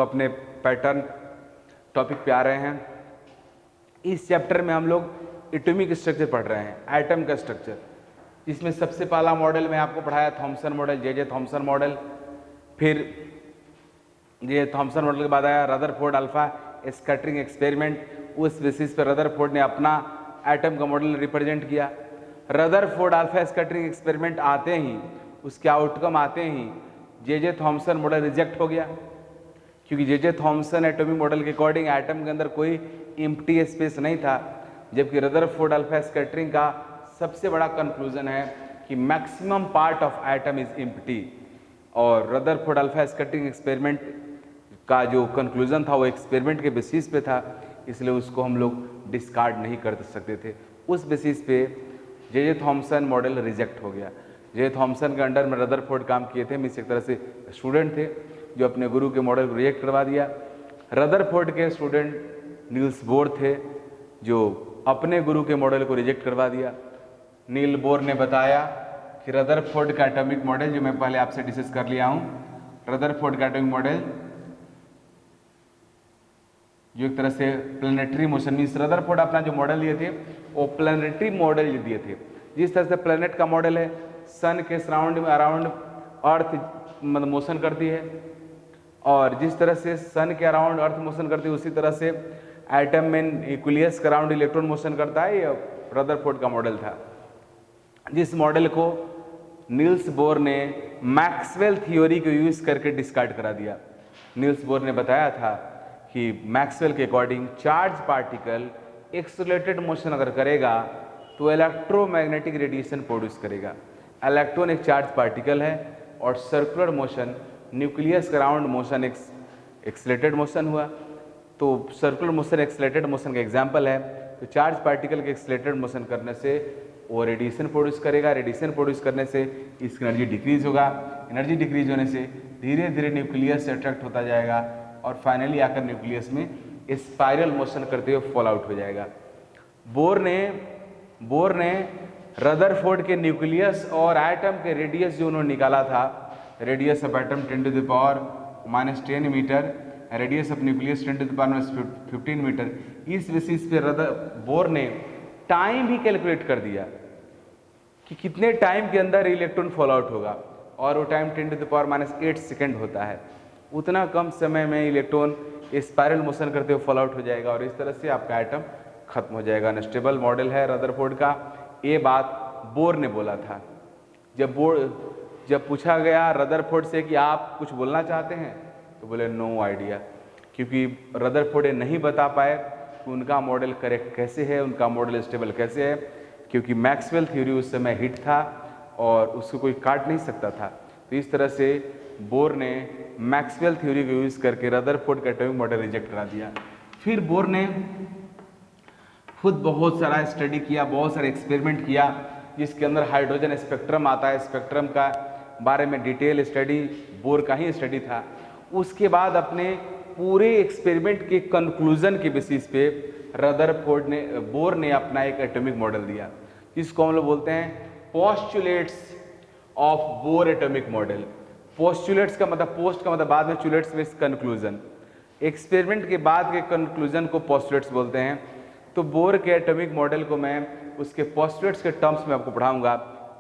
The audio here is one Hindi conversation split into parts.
अपने पैटर्न टॉपिक पे आ रहे हैं। इस चैप्टर में हम लोग एटॉमिक स्ट्रक्चर पढ़ रहे हैं, एटम का स्ट्रक्चर। इसमें सबसे पहला मॉडल मैं आपको पढ़ाया Thompson model, J Thomson model. फिर ये थॉमसन मॉडल के बाद आया रदरफोर्ड अल्फा स्कैटरिंग एक्सपेरिमेंट। उस बेसिस पर रदरफोर्ड ने अपना एटम का मॉडल रिप्रेजेंट किया। रदरफोर्ड अल्फा स्कैटरिंग एक्सपेरिमेंट आते ही, उसके आउटकम आते ही जे थॉमसन मॉडल रिजेक्ट हो गया, क्योंकि जे थॉमसन एटॉमिक मॉडल के अकॉर्डिंग एटम के अंदर कोई एम्प्टी स्पेस नहीं था, जबकि रदरफोर्ड अल्फा स्कैटरिंग का सबसे बड़ा कंक्लूजन है कि maximum part of atom is empty. और रदरफोर्ड अल्फा स्कैटरिंग एक्सपेरिमेंट का जो कंक्लूजन था वो एक्सपेरिमेंट के बेसिस पे था, इसलिए उसको हम लोग डिस्कार्ड नहीं कर सकते थे। उस बेसिस पे जे थॉमसन मॉडल रिजेक्ट हो गया। जे थॉमसन के अंडर में रदरफोर्ड काम किए थे, मीन्स एक तरह से स्टूडेंट थे जो अपने गुरु के मॉडल को रिजेक्ट करवा दिया। रदरफोर्ड के स्टूडेंट नील्स बोर थे जो अपने गुरु के मॉडल को रिजेक्ट करवा दिया। नील बोर ने बताया कि रदरफोर्ड का एटॉमिक मॉडल, जो मैं पहले आपसे डिस्कस कर लिया हूँ, रदरफोर्ड का एटॉमिक मॉडल जो एक तरह से प्लैनेटरी मोशन, मीन्स रदरफोर्ड अपना जो मॉडल दिए थे वो प्लैनेटरी मॉडल दिए थे। जिस तरह से प्लैनेट का मॉडल है, सन के सराउंड में अराउंड अर्थ मतलब मोशन करती है, और जिस तरह से सन के अराउंड अर्थ मोशन करती है, उसी तरह से एटम में न्यूक्लियस के अराउंड इलेक्ट्रॉन मोशन करता है। ये रदरफोर्ड का मॉडल था, जिस मॉडल को नील्स बोर ने मैक्सवेल थ्योरी को यूज करके डिस्कार्ड करा दिया। नील्स बोर ने बताया था कि मैक्सवेल के according charge particle accelerated motion अगर करेगा तो इलेक्ट्रोमैग्नेटिक रेडिएशन प्रोड्यूस करेगा। इलेक्ट्रॉन एक चार्ज पार्टिकल है और सर्कुलर मोशन न्यूक्लियस के अराउंड मोशन एक्सेलरेटेड मोशन हुआ, तो सर्कुलर मोशन एक्सेलरेटेड मोशन का एग्जाम्पल है। तो चार्ज पार्टिकल के एक्सेलरेटेड मोशन करने से वो रेडिएशन प्रोड्यूस करेगा, रेडिएशन प्रोड्यूस करने से इसकी एनर्जी डिक्रीज होगा, एनर्जी डिक्रीज होने से धीरे धीरे न्यूक्लियस से अट्रैक्ट होता जाएगा और फाइनली आकर न्यूक्लियस में स्पाइरल मोशन करते हुए फॉल आउट हो जाएगा। बोर ने रदरफोर्ड के न्यूक्लियस और एटम के रेडियस जो उन्होंने निकाला था, radius of atom 10⁻⁻10 metre, radius of nucleus 10⁻15 metre, इस बेसिस पे बोर ने टाइम भी कैलकुलेट कर दिया कि कितने टाइम के अंदर इलेक्ट्रॉन फॉल आउट होगा, और वो टाइम 10⁻8 सेकेंड होता है। उतना कम समय में इलेक्ट्रॉन स्पाइरल मोशन करते हुए फॉल आउट हो जाएगा और इस तरह से आपका एटम खत्म हो जाएगा। अनस्टेबल मॉडल है रदरफोर्ड का। ये बात बोर ने बोला था। जब पूछा गया रदरफोर्ड से कि आप कुछ बोलना चाहते हैं, तो बोले नो आइडिया, क्योंकि रदरफोर्ड नहीं बता पाए कि उनका मॉडल करेक्ट कैसे है, उनका मॉडल स्टेबल कैसे है, क्योंकि मैक्सवेल थ्योरी उस समय हिट था और उसको कोई काट नहीं सकता था। तो इस तरह से बोर ने मैक्सवेल थ्योरी को यूज करके रदरफोर्ड का एटॉमिक मॉडल रिजेक्ट करा दिया। फिर बोर ने खुद बहुत सारा स्टडी किया, बहुत सारे एक्सपेरिमेंट किया, जिसके अंदर हाइड्रोजन स्पेक्ट्रम आता है। स्पेक्ट्रम का बारे में डिटेल स्टडी बोर का ही स्टडी था। उसके बाद अपने पूरे एक्सपेरिमेंट के कंक्लूजन के बेसिस पे बोर ने अपना एक एटॉमिक मॉडल दिया, जिसको हम लोग बोलते हैं postulates of bore atomic model. Postulates का मतलब, पोस्ट का मतलब बाद में, चुलेट्स में कंक्लूजन। एक्सपेरिमेंट के बाद के कंक्लूजन को पोस्टुलेट्स बोलते हैं। तो बोर के एटॉमिक मॉडल को मैं उसके पोस्टुलेट्स के टर्म्स में आपको पढ़ाऊंगा,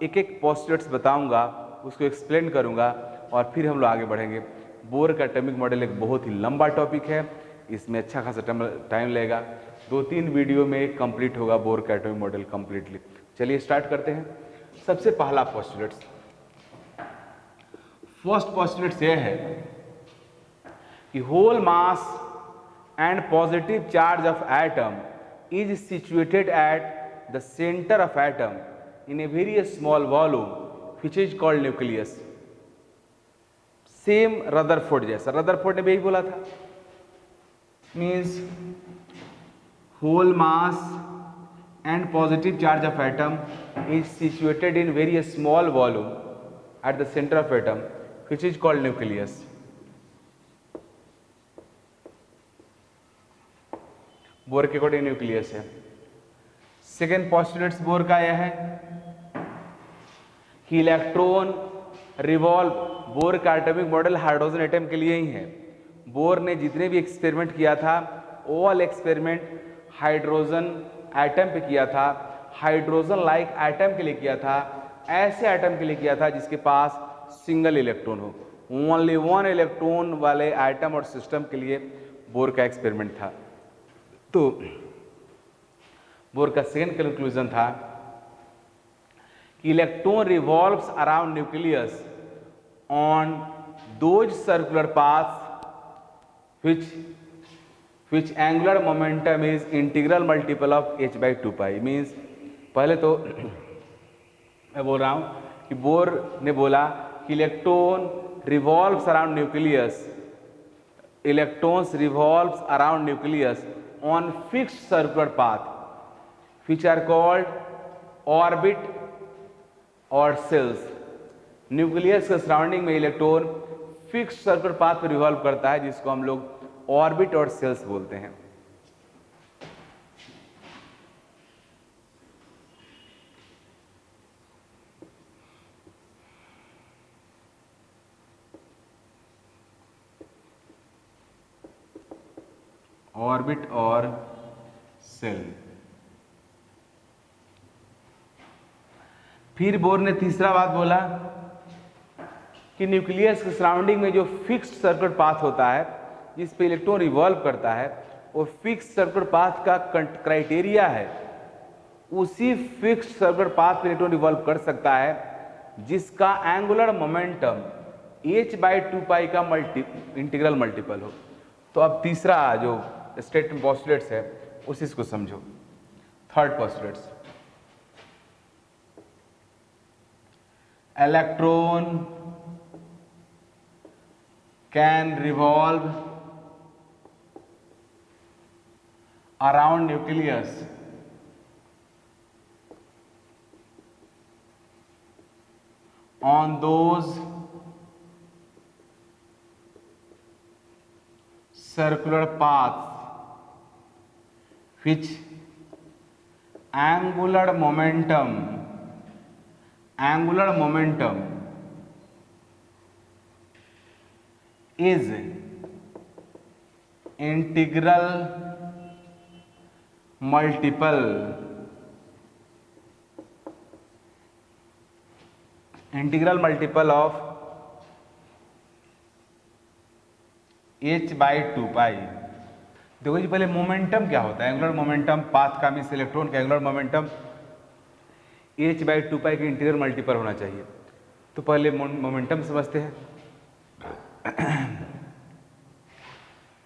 एक एक पोस्टुलेट्स बताऊंगा, उसको एक्सप्लेन करूंगा और फिर हम लोग आगे बढ़ेंगे। बोर का एटॉमिक मॉडल एक बहुत ही लंबा टॉपिक है, इसमें अच्छा खासा टाइम लगेगा, 2-3 वीडियो में कंप्लीट होगा बोर का एटॉमिक मॉडल कंप्लीटली। चलिए स्टार्ट करते हैं। सबसे पहला पोस्टुलेट्स, फर्स्ट पोस्टुलेट्स यह है कि whole mass and positive charge of atom is situated at the center of atom in a very small volume which is called nucleus। Same Rutherford जैसा, रदरफोर्ड ने भी यही बोला था, means whole mass and positive charge of atom is situated in very small volume at the center of atom which is called nucleus। Bore के अकॉर्डिंग न्यूक्लियस है। सेकेंड पोस्टुलेट्स बोर का यह है कि इलेक्ट्रॉन रिवॉल्व, बोर का एटॉमिक मॉडल हाइड्रोजन एटम के लिए ही है, बोर ने जितने भी एक्सपेरिमेंट किया था ऑल एक्सपेरिमेंट हाइड्रोजन एटम पे किया था, हाइड्रोजन लाइक एटम के लिए किया था, ऐसे एटम के लिए किया था जिसके पास सिंगल इलेक्ट्रॉन हो, ओनली वन इलेक्ट्रॉन वाले एटम और सिस्टम के लिए बोर का एक्सपेरिमेंट था। तो बोर का सेकेंड कंक्लूजन था कि electron revolves around nucleus on those circular paths which angular momentum is integral multiple of h by 2 pi। Means पहले तो मैं बोल रहा हूँ कि बोर ने बोला कि electron revolves around nucleus, electrons revolves around nucleus on fixed circular path which are called orbit और सेल्स। न्यूक्लियस के सराउंडिंग में इलेक्ट्रॉन फिक्स्ड सर्कुलर पाथ पर रिवॉल्व करता है जिसको हम लोग ऑर्बिट और सेल्स बोलते हैं। ऑर्बिट और सेल। फिर बोर ने तीसरा बात बोला कि न्यूक्लियस के सराउंडिंग में जो फिक्स्ड सर्कुलर पाथ होता है जिस पे इलेक्ट्रॉन रिवॉल्व करता है, वो फिक्स्ड सर्कुलर पाथ का क्राइटेरिया है, उसी फिक्स्ड सर्कुलर पाथ पे इलेक्ट्रॉन रिवॉल्व कर सकता है जिसका एंगुलर मोमेंटम h बाई 2 पाई का इंटीग्रल मल्टीपल हो। तो अब तीसरा जो स्टेटमेंट पोस्टुलेट्स है उसी को समझो। Third postulates, electron can revolve around nucleus on those circular paths which angular momentum is integral multiple of h by 2 पाई। देखो जी, पहले मोमेंटम क्या होता है? एंगुलर मोमेंटम पाथ का मीन्स इलेक्ट्रॉन का एंगुलर मोमेंटम h बाई 2 पाई के इंटीग्रल मल्टीपल होना चाहिए। तो पहले मोमेंटम समझते हैं।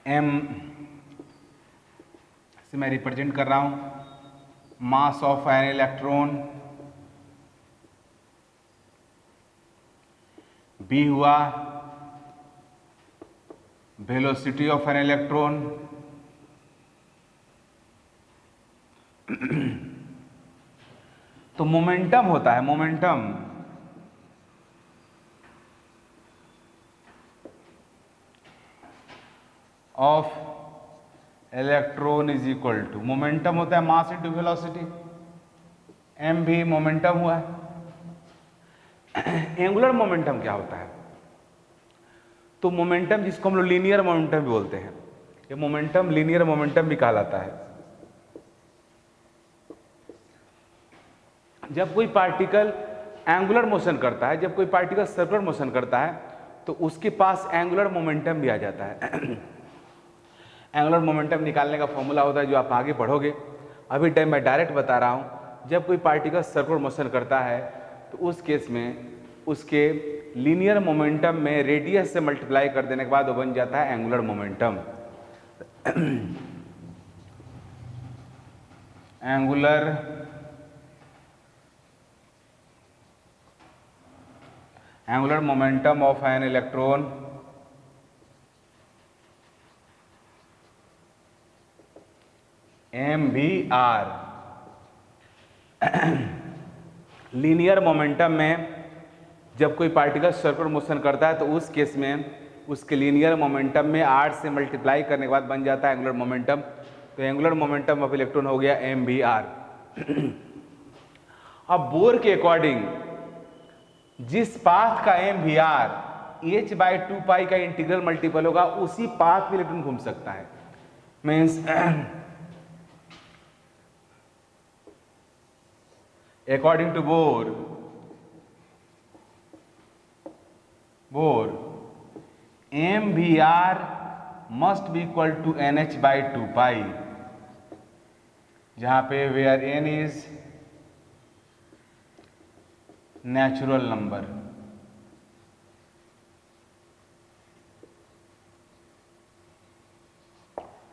m से मैं रिप्रेजेंट कर रहा हूं mass of an electron, b हुआ वेलोसिटी ऑफ एन इलेक्ट्रॉन, तो मोमेंटम होता है, momentum of electron is equal to, momentum होता है मास इंटू वेलोसिटी, m भी मोमेंटम हुआ है। एंगुलर मोमेंटम क्या होता है? तो मोमेंटम जिसको हम लोग लीनियर मोमेंटम भी बोलते हैं, ये मोमेंटम लीनियर मोमेंटम भी कहलाता है। जब कोई पार्टिकल एंगुलर मोशन करता है, जब कोई पार्टिकल सर्कुलर मोशन करता है, तो उसके पास एंगुलर मोमेंटम भी आ जाता है। एंगुलर मोमेंटम निकालने का फॉर्मूला होता है जो आप आगे पढ़ोगे, अभी टाइम मैं डायरेक्ट बता रहा हूँ। जब कोई पार्टिकल सर्कुलर मोशन करता है तो उस केस में उसके लीनियर मोमेंटम में रेडियस से मल्टीप्लाई कर देने के बाद वो बन जाता है angular momentum. Angular momentum of an electron MVR। Linear momentum में जब कोई पार्टिकल सर्कुलर मोशन करता है तो उस केस में उसके लीनियर मोमेंटम में R से मल्टीप्लाई करने के बाद बन जाता है एंगुलर मोमेंटम। तो एंगुलर मोमेंटम ऑफ इलेक्ट्रॉन हो गया MVR। अब बोर के अकॉर्डिंग जिस पाथ का MVR h/2 का इंटीग्रल मल्टीपल होगा, उसी पाथ में इलेक्ट्रॉन घूम सकता है। Means according to Bohr MVR must be equal to NH/2 जहां पे where n is natural number.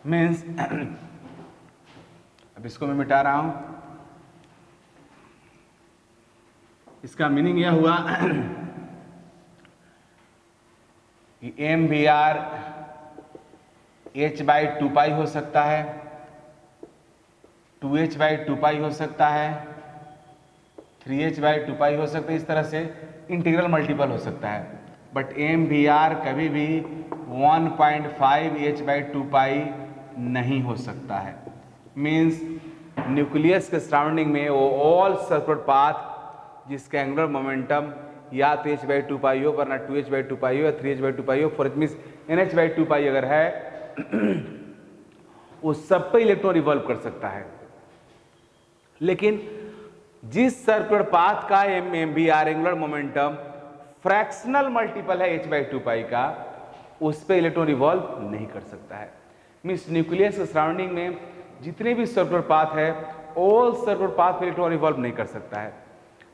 Means अब इसको मैं मिटा रहा हूं, इसका मीनिंग यह हुआ कि MVR h/2 हो सकता है, 2h/2 हो सकता है, 3h/2 हो सकता है, इस तरह से इंटीग्रल मल्टीपल हो सकता है। बट MVR कभी भी 1.5h/2 नहीं हो सकता है। मीन्स न्यूक्लियस के सराउंडिंग में वो ऑल सर्कुलर पाथ जिसका एंगुलर मोमेंटम या तो h/2 हो, वरना 2h/2 हो या 3h/2 हो, फॉर इट मीन्स NH/2 अगर है उस सब पे इलेक्ट्रॉन रिवॉल्व कर सकता है। लेकिन जिस सर्कुलर पाथ का MVR angular momentum fractional multiple है h/2 का, उस पे इलेक्ट्रॉन रिवॉल्व नहीं कर सकता है। मीन्स न्यूक्लियस के सराउंडिंग में जितने भी सर्कुलर पाथ है, ऑल सर्कुलर पाथ पे इलेक्ट्रॉन रिवॉल्व नहीं कर सकता है,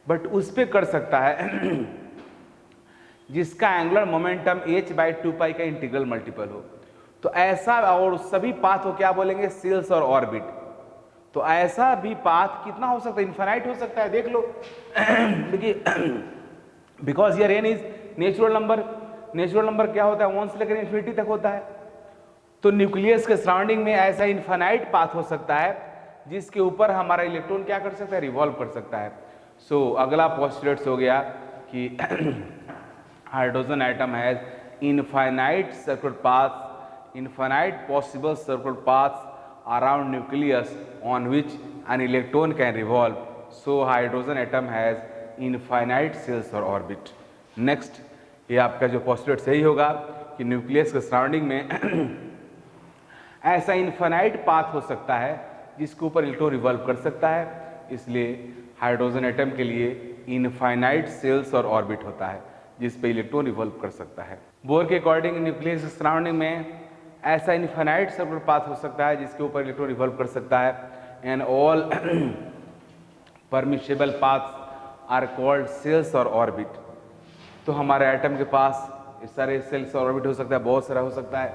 बट उस पे कर सकता है जिसका एंगुलर मोमेंटम h/2 का इंटीग्रल मल्टीपल हो। तो ऐसा, और सभी पाथ को क्या बोलेंगे, सेल्स और ऑर्बिट। तो ऐसा भी पाथ कितना हो सकता है, इनफाइनाइट हो सकता है। देख लो देखिए, because here n is natural number. Natural number क्या होता है, 1 से लेकर इन्फिनिटी तक होता है। तो न्यूक्लियस के सराउंडिंग में ऐसा इनफाइनाइट पाथ हो सकता है जिसके ऊपर हमारा इलेक्ट्रॉन क्या कर सकता है, रिवॉल्व कर सकता है। सो अगला पोस्टुलेट्स हो गया कि hydrogen atom has infinite circular paths, infinite possible circular paths around nucleus on which an electron can revolve. So hydrogen atom has infinite shells or orbit. Next, ये आपका जो पोस्टुलेट सही होगा कि न्यूक्लियस के सराउंडिंग में ऐसा इनफाइनाइट पाथ हो सकता है जिसके ऊपर इलेक्ट्रॉन रिवॉल्व कर सकता है। इसलिए हाइड्रोजन एटम के लिए इनफाइनाइट सेल्स और ऑर्बिट होता है जिस पे इलेक्ट्रॉन रिवॉल्व कर सकता है। बोर के अकॉर्डिंग न्यूक्लियस के सराउंडिंग में ऐसा इनफाइनाइट सर्कुलर पाथ हो सकता है जिसके ऊपर इलेक्ट्रॉन रिवॉल्व कर सकता है। And all permissible paths are called shells और ऑर्बिट। तो हमारे एटम के पास इस सारे सेल्स और ऑर्बिट हो सकता है, बहुत सारा हो सकता है।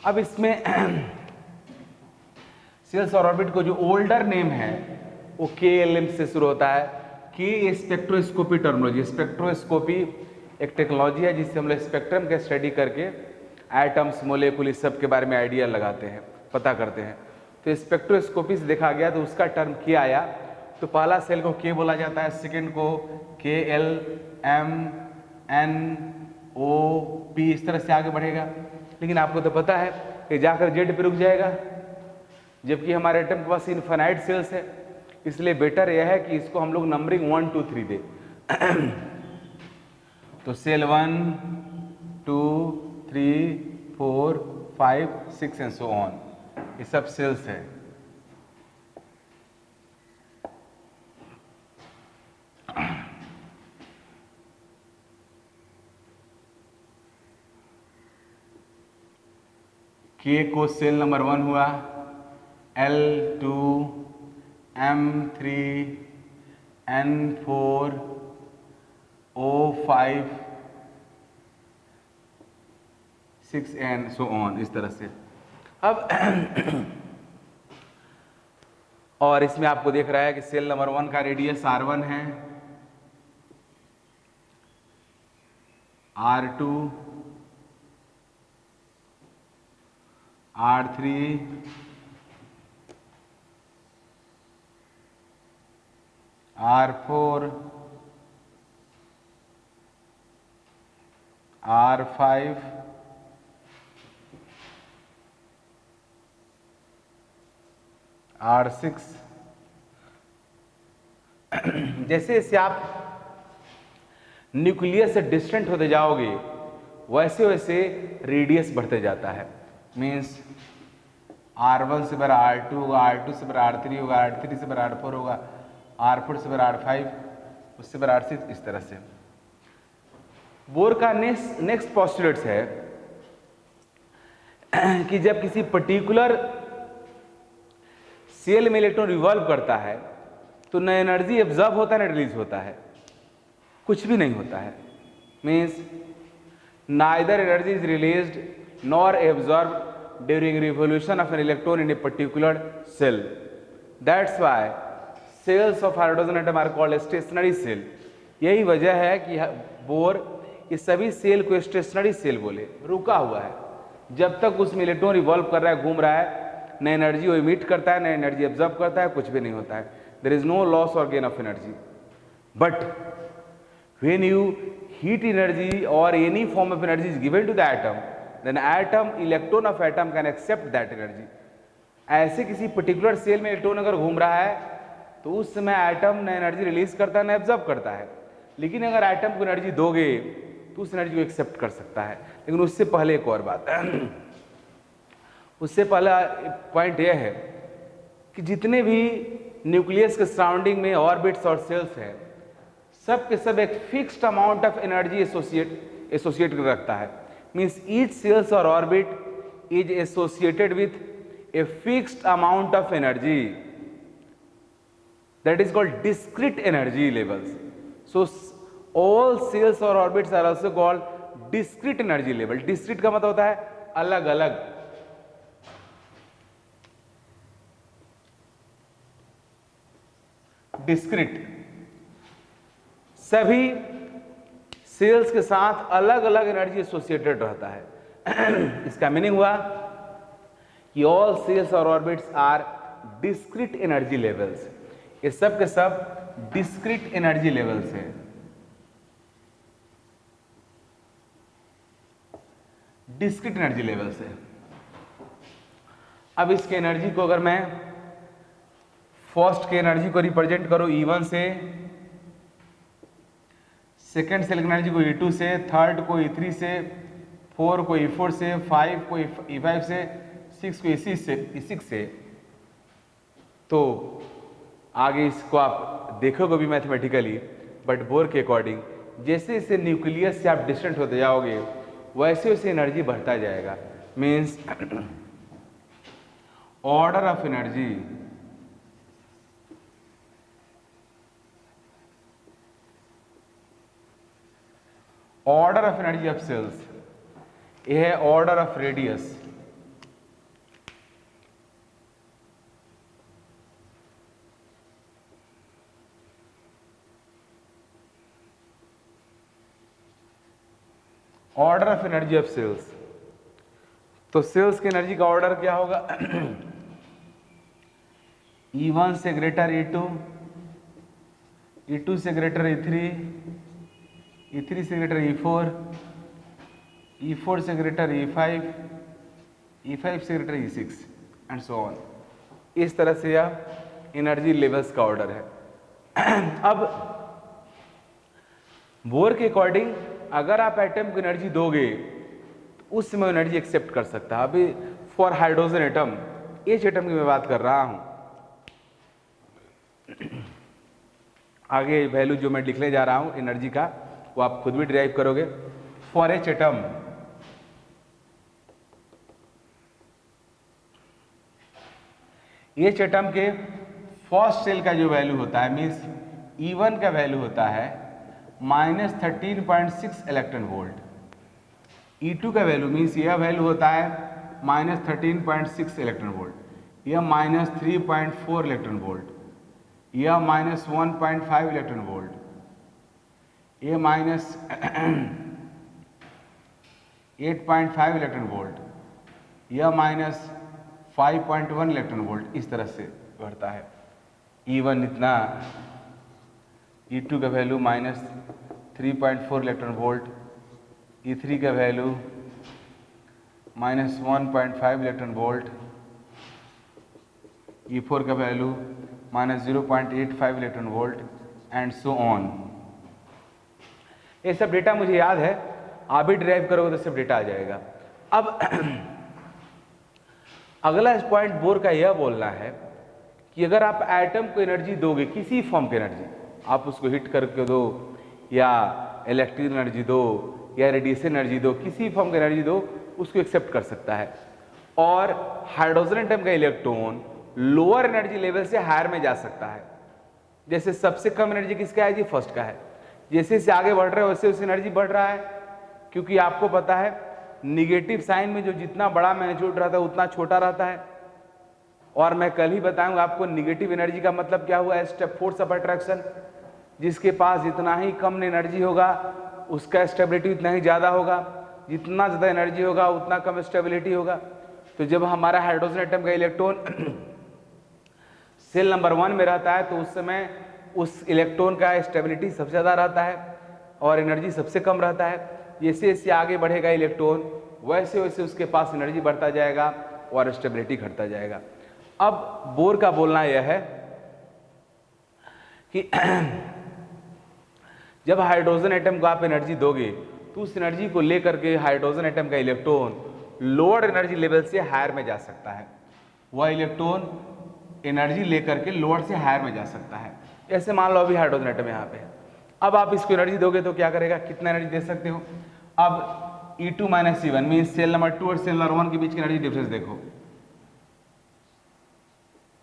अब इसमें सेल्स और ऑर्बिट को जो ओल्डर नेम है वो KLM से शुरू होता है। के स्पेक्ट्रोस्कोपी टर्मिनोलॉजी। स्पेक्ट्रोस्कोपी एक टेक्नोलॉजी है जिससे हम लोग स्पेक्ट्रम का स्टडी करके एटम्स, मोलेकुल, इस सब के बारे में आइडिया लगाते हैं, पता करते हैं। तो स्पेक्ट्रोस्कोपी से देखा गया तो उसका टर्म के आया। तो पहला सेल को के बोला जाता है, सेकंड को KLMNOP, इस तरह से आगे बढ़ेगा। लेकिन आपको तो पता है कि जाकर जेड पे रुक जाएगा, जबकि हमारे एटम के पास इनफाइनाइट सेल्स है। इसलिए बेटर यह है कि इसको हम लोग नंबरिंग 1 2 3 दे। तो सेल 1 2 3 4 5 6 एंड सो ऑन, ये सब सेल्स है। के को सेल नंबर 1 हुआ, L2 M3 N4 O5 6 and so on, इस तरह से। अब और इसमें आपको देख रहा है कि सेल नंबर 1 का रेडियस R1 है, R2 R3 R4 R5 R6। जैसे जैसे आप न्यूक्लियस से डिस्टेंट होते जाओगे वैसे वैसे रेडियस बढ़ते जाता है। मीन्स R1 से बड़ा R2 होगा, R2 से बड़ा R3 होगा, R3 से बड़ा R4 होगा, R4 से बड़ा R5, उससे बड़ा R6, इस तरह से। बोर का नेक्स्ट पोस्टुलेट्स है कि जब किसी पर्टिकुलर सेल में इलेक्ट्रॉन रिवॉल्व करता है तो न एनर्जी एब्जॉर्ब होता है न रिलीज होता है, कुछ भी नहीं होता है। Means neither energy is released nor absorb during revolution of an electron in a particular cell. That's why cells of hydrogen atom are called stationary cell. यही वजह है कि बोर इस सभी सेल को स्टेशनरी सेल बोले, रुका हुआ है। जब तक उसमें इलेक्ट्रॉन रिवॉल्व कर रहा है, घूम रहा है, न एनर्जी वो इमिट करता है, न एनर्जी एब्जॉर्ब करता है, कुछ भी नहीं होता है। देयर इज नो लॉस और gain of energy. But when you heat energy और any form of energy is given to the atom, then atom electron of atom can accept that energy। ऐसे किसी पर्टिकुलर सेल में इलेक्ट्रॉन अगर घूम रहा है तो उस समय एटम न एनर्जी रिलीज करता है न एब्जॉर्ब करता है, लेकिन अगर एटम को एनर्जी दोगे तो उस एनर्जी को एक्सेप्ट कर सकता है। लेकिन उससे पहले एक और बात उससे पहला पॉइंट यह है कि जितने भी न्यूक्लियस के सराउंडिंग में ऑर्बिट्स और सेल्स हैं, सब के सब एक fixed amount of energy associate कर रखता है। Means each cells or orbit is associated with a fixed amount of energy that is called discrete energy levels. So all cells or orbits are also called discrete energy level। discrete का मतलब होता है अलग अलग। discrete सभी सेल्स के साथ अलग अलग एनर्जी एसोसिएटेड रहता है। इसका मीनिंग हुआ कि ऑल सेल्स और orbits are discrete energy levels. ये सब के सब डिस्क्रीट एनर्जी लेवल्स है। डिस्क्रीट एनर्जी लेवल्स है। अब इसके एनर्जी को अगर मैं फर्स्ट के एनर्जी को रिप्रेजेंट करूं E1 से, सेकेंड सेल एनर्जी को E2 से, थर्ड को E3 से, 4 को E4 से, 5 को E5 से, 6 को E6 से, तो आगे इसको आप देखोगे भी मैथमेटिकली, बट बोर के अकॉर्डिंग जैसे जैसे न्यूक्लियस से आप डिस्टेंट होते जाओगे वैसे वैसे एनर्जी बढ़ता जाएगा। Means order of energy order of energy of shells, यह है order of radius. Order of energy of shells, तो सेल्स की एनर्जी का ऑर्डर क्या होगा? E1 से ग्रेटर E2, E2 से ग्रेटर E3, E3 से ग्रेटर E4, E4 से ग्रेटर E5, E5 से greater E6 and so on. इस तरह से यह एनर्जी लेवल्स का ऑर्डर है। अब बोर के अकॉर्डिंग अगर आप एटम को एनर्जी दोगे तो उस समय एनर्जी एक्सेप्ट कर सकता है। अभी for hydrogen atom, H atom की मैं बात कर रहा हूं, आगे वैल्यू जो मैं लिखने जा रहा हूं एनर्जी का वो आप खुद भी डिराइव करोगे। For H atom H atom के फर्स्ट सेल का जो वैल्यू होता है, मीन्स E1 का वैल्यू होता है -13.6 इलेक्ट्रॉन वोल्ट। E2 का वैल्यू मीन्स यह वैल्यू होता है -13.6 इलेक्ट्रॉन वोल्ट, यह -3.4 इलेक्ट्रॉन वोल्ट, यह -1.5 इलेक्ट्रॉन वोल्ट, यह -8.5 इलेक्ट्रॉन वोल्ट, यह -5.1 इलेक्ट्रॉन वोल्ट। इस तरह से बढ़ता है। E1 इतना, E2 का वैल्यू -3.4 इलेक्ट्रॉन वोल्ट, E3 का वैल्यू -1.5 इलेक्ट्रॉन वोल्ट, E4 का value -0.85 electron volt and so on. ये सब डेटा मुझे याद है, आप भी ड्राइव करोगे तो सिर्फ डेटा आ जाएगा। अब अगला पॉइंट बोर का यह बोलना है कि अगर आप एटम को एनर्जी दोगे, किसी फॉर्म की एनर्जी, आप उसको हिट करके दो या इलेक्ट्रिक एनर्जी दो या रेडिएशन एनर्जी दो, किसी फॉर्म की एनर्जी दो, उसको एक्सेप्ट कर सकता है। और हाइड्रोजन एटम का इलेक्ट्रॉन लोअर एनर्जी लेवल से हायर में जा सकता है। जैसे सबसे कम एनर्जी किसका है जी? फर्स्ट का है। जैसे जैसे आगे बढ़ रहे हो वैसे वैसे एनर्जी बढ़ रहा है, क्योंकि आपको पता है निगेटिव साइन में जो जितना बड़ा मैग्नीट्यूड रहता है उतना छोटा रहता है। और मैं कल ही बताऊंगा आपको निगेटिव एनर्जी का मतलब क्या हुआ है, स्टेप फोर्स ऑफ अट्रैक्शन। जिसके पास जितना ही कम एनर्जी होगा उसका स्टेबिलिटी उतना ही ज़्यादा होगा, जितना ज़्यादा एनर्जी होगा उतना कम स्टेबिलिटी होगा। तो जब हमारा हाइड्रोजन एटम का इलेक्ट्रॉन सेल नंबर 1 में रहता है तो उस समय उस इलेक्ट्रॉन का स्टेबिलिटी सबसे ज़्यादा रहता है और एनर्जी सबसे कम रहता है। जैसे जैसे आगे बढ़ेगा इलेक्ट्रॉन वैसे वैसे उसके पास एनर्जी बढ़ता जाएगा और स्टेबिलिटी घटता जाएगा। अब बोर का बोलना यह है कि जब हाइड्रोजन एटम को आप एनर्जी दोगे तो उस एनर्जी को लेकर के हाइड्रोजन एटम का इलेक्ट्रॉन लोअर एनर्जी लेवल से हायर में जा सकता है। वह इलेक्ट्रॉन एनर्जी लेकर के लोअर से हायर में जा सकता है। जैसे मान लो अभी हाइड्रोजन एटम यहाँ पे है, अब आप इसको एनर्जी दोगे तो क्या करेगा, कितना एनर्जी दे सकते हो? अब E2 - E1 mean cell number 2 और सेल नंबर 1 के बीच की एनर्जी डिफरेंस देखो।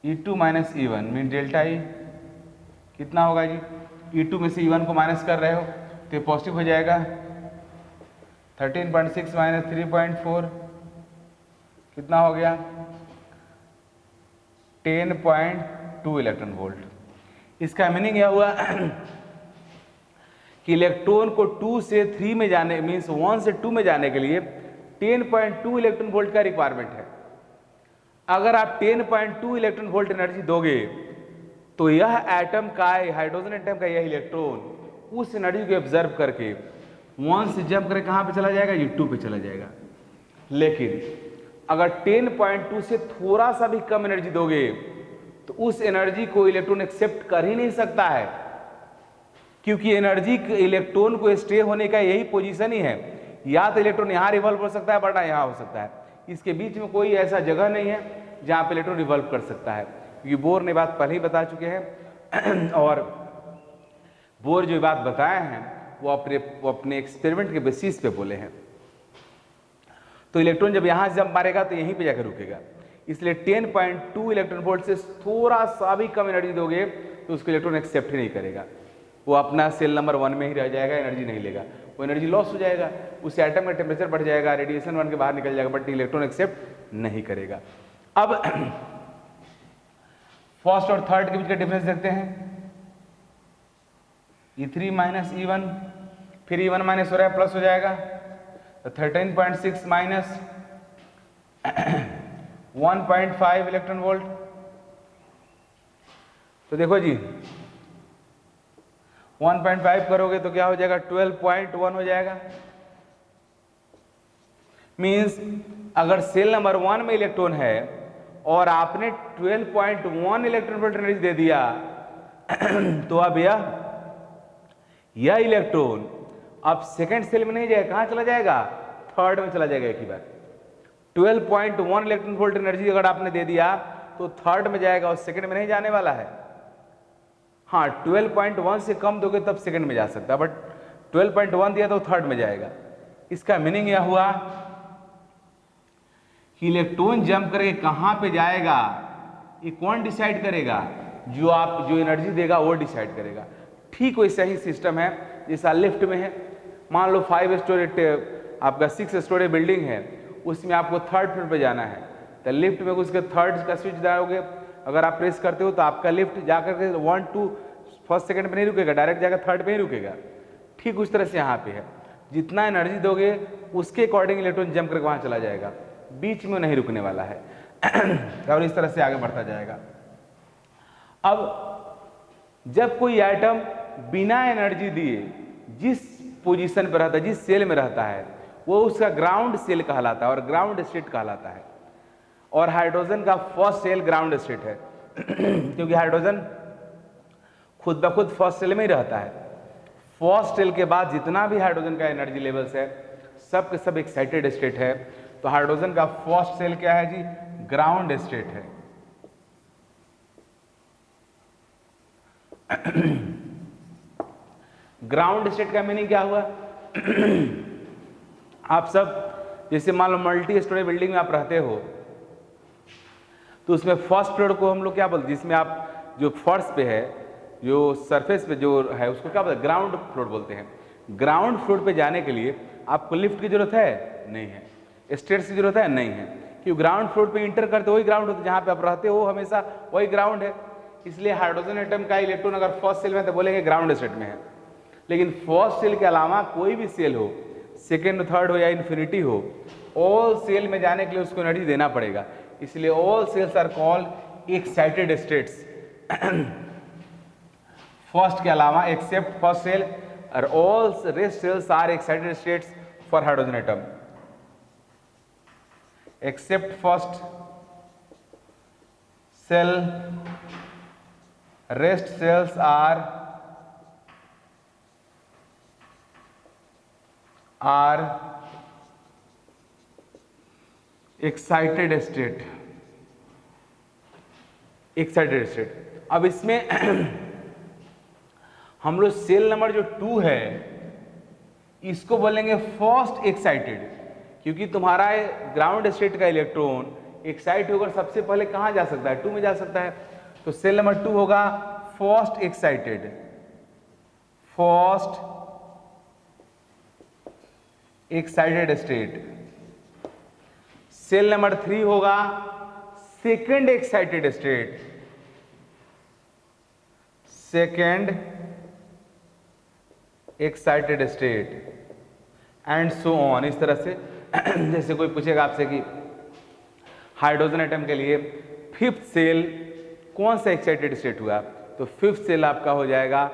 E2 - E1 mean delta E कितना होगा जी? E2 में से E1 को माइनस कर रहे हो तो ये पॉजिटिव हो जाएगा। 13.6 - 3.4 कितना हो गया? 10.2 इलेक्ट्रॉन वोल्ट। इसका मीनिंग यह हुआ कि इलेक्ट्रॉन को 2 से 3 में जाने मीन्स 1 से 2 में जाने के लिए 10.2 इलेक्ट्रॉन वोल्ट का रिक्वायरमेंट है। अगर आप 10.2 इलेक्ट्रॉन वोल्ट एनर्जी दोगे तो यह एटम का, हाइड्रोजन एटम का यह इलेक्ट्रॉन उस एनर्जी को ऑब्जर्व करके 1 से जंप करके कहाँ पे चला जाएगा? ये 2 पे चला जाएगा। लेकिन अगर 10.2 से थोड़ा सा भी कम एनर्जी दोगे तो उस एनर्जी को इलेक्ट्रॉन एक्सेप्ट कर ही नहीं सकता है, क्योंकि एनर्जी इलेक्ट्रॉन को स्टे होने का यही पोजीशन ही है। या तो इलेक्ट्रॉन यहाँ रिवॉल्व हो सकता है वरना यहाँ हो सकता है, इसके बीच में कोई ऐसा जगह नहीं है जहाँ पे इलेक्ट्रॉन रिवॉल्व कर सकता है। क्योंकि बोर ने बात पहले ही बता चुके हैं और बोर जो बात बताए हैं वो अपने एक्सपेरिमेंट के बेसिस पे बोले हैं। तो इलेक्ट्रॉन जब यहाँ जंप मारेगा तो यहीं पे जाकर रुकेगा। इसलिए 10.2 इलेक्ट्रॉन वोल्ट से थोड़ा सा भी कम एनर्जी दोगे तो उसको इलेक्ट्रॉन एक्सेप्ट ही नहीं करेगा, वो अपना सेल नंबर 1 में ही रह जाएगा, एनर्जी नहीं लेगा, वो एनर्जी लॉस हो जाएगा, उस एटम का टेम्परेचर बढ़ जाएगा, रेडिएशन 1 के बाहर निकल जाएगा, बट इलेक्ट्रॉन एक्सेप्ट नहीं करेगा। अब फर्स्ट और थर्ड के बीच का डिफरेंस देखते हैं। E3 - E1, फिर E1 माइनस हो रहा है प्लस हो जाएगा, तो 13.6 माइनस 1.5 इलेक्ट्रॉन वोल्ट। तो देखो जी 1.5 करोगे तो क्या हो जाएगा? 12.1 हो जाएगा। मींस अगर सेल नंबर 1 में इलेक्ट्रॉन है और आपने 12.1 इलेक्ट्रॉन वोल्ट एनर्जी दे दिया तो अब यह इलेक्ट्रॉन अब सेकंड सेल में नहीं जाएगा, कहां चला जाएगा? थर्ड में चला जाएगा एक ही बार। 12.1 इलेक्ट्रॉन वोल्ट एनर्जी अगर आपने दे दिया तो थर्ड में जाएगा और सेकंड में नहीं जाने वाला है। हाँ 12.1 से कम दोगे तब सेकंड में जा सकता है, बट 12.1 दिया तो थर्ड में जाएगा। इसका मीनिंग यह हुआ कि इलेक्ट्रॉन जंप करके कहां पे जाएगा ये कौन डिसाइड करेगा? जो एनर्जी देगा वो डिसाइड करेगा। ठीक वैसा ही सिस्टम है जैसा लिफ्ट में है। मान लो 5 स्टोरी आपका 6 स्टोरी बिल्डिंग है, उसमें आपको थर्ड फ्लोर पे जाना है, तो लिफ्ट में उसके थर्ड का स्विच दबाओगे, अगर आप प्रेस करते हो तो आपका लिफ्ट जाकर के 1 2 फर्स्ट सेकंड पे नहीं रुकेगा, डायरेक्ट जाकर थर्ड पे ही रुकेगा। ठीक उस तरह से यहाँ पे है, जितना एनर्जी दोगे उसके अकॉर्डिंग इलेक्ट्रॉन जंप करके वहाँ चला जाएगा, बीच में नहीं रुकने वाला है और इस तरह से आगे बढ़ता जाएगा। अब जब कोई एटम बिना एनर्जी दिए जिस पोजीशन पर रहता है, जिस सेल में रहता है, वो उसका ग्राउंड सेल कहलाता है और ग्राउंड स्टेट कहलाता है। और हाइड्रोजन का फर्स्ट सेल ग्राउंड स्टेट है क्योंकि हाइड्रोजन खुद ब खुद फर्स्ट सेल में ही रहता है। फर्स्ट सेल के बाद जितना भी हाइड्रोजन का एनर्जी लेवल्स है सब के सब एक्साइटेड स्टेट है। तो हाइड्रोजन का फर्स्ट सेल क्या है जी? ग्राउंड स्टेट है। ग्राउंड स्टेट का मीनिंग क्या हुआ? आप सब जैसे मान लो मल्टी स्टोरी बिल्डिंग में आप रहते हो, तो उसमें फर्स्ट फ्लोर को हम लोग क्या बोलते हैं? जिसमें आप जो फर्श पे है, जो सरफेस पे जो है, उसको क्या बोलते हैं? ग्राउंड फ्लोर बोलते हैं। ग्राउंड फ्लोर पे जाने के लिए आपको लिफ्ट की जरूरत है? नहीं है। स्टेयर्स की जरूरत है? नहीं है। क्योंकि ग्राउंड फ्लोर पे इंटर करते वही ग्राउंड होता है, जहाँ पे आप रहते हो हमेशा वही ग्राउंड है। इसलिए हाइड्रोजन एटम का इलेक्ट्रॉन अगर फर्स्ट सेल में तो बोलेंगे ग्राउंड स्टेट में है। लेकिन फर्स्ट सेल के अलावा कोई भी सेल हो, सेकेंड थर्ड हो या इन्फिनिटी हो, ऑल सेल में जाने के लिए उसको एनर्जी देना पड़ेगा। इसलिए all shells are called excited states. First के अलावा एक्सेप्ट फर्स्ट सेल और all rest shells are excited states for hydrogen atom. Except first shell, rest shells are excited state. Excited state. अब इसमें हम लोग सेल नंबर जो 2 है इसको बोलेंगे फर्स्ट एक्साइटेड, क्योंकि तुम्हारा ग्राउंड स्टेट का इलेक्ट्रॉन एक्साइट होकर सबसे पहले कहां जा सकता है? 2 में जा सकता है। तो सेल नंबर 2 होगा first excited, first excited state. Shell number 3 होगा second excited state, second excited state, and so on. इस तरह से जैसे कोई पूछेगा आपसे कि हाइड्रोजन एटम के लिए फिफ्थ सेल कौन सा एक्साइटेड स्टेट हुआ, तो फिफ्थ सेल आपका हो जाएगा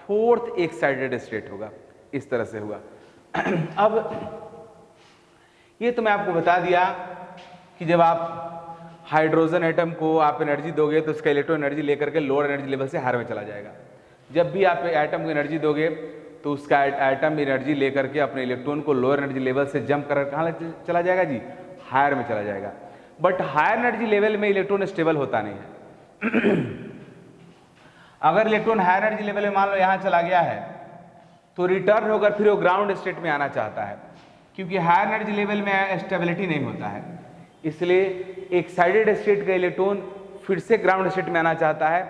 फोर्थ एक्साइटेड स्टेट होगा। इस तरह से हुआ। अब ये तो मैं आपको बता दिया कि जब आप हाइड्रोजन एटम को आप एनर्जी दोगे तो उसका इलेक्ट्रॉन एनर्जी लेकर के लोअर एनर्जी लेवल से हायर में चला जाएगा। जब भी आप एटम को एनर्जी दोगे तो उसका एटम एनर्जी लेकर के अपने इलेक्ट्रॉन को लोअर एनर्जी लेवल से जंप कर कहाँ चला जाएगा जी? हायर में चला जाएगा। बट हायर एनर्जी लेवल में इलेक्ट्रॉन स्टेबल होता नहीं है। अगर इलेक्ट्रॉन हायर एनर्जी लेवल में मान लो यहाँ चला गया है तो रिटर्न होकर फिर वो ग्राउंड स्टेट में आना चाहता है, क्योंकि हायर एनर्जी लेवल में स्टेबिलिटी नहीं होता है। इसलिए एक्साइटेड स्टेट का इलेक्ट्रॉन फिर से ग्राउंड स्टेट में आना चाहता है।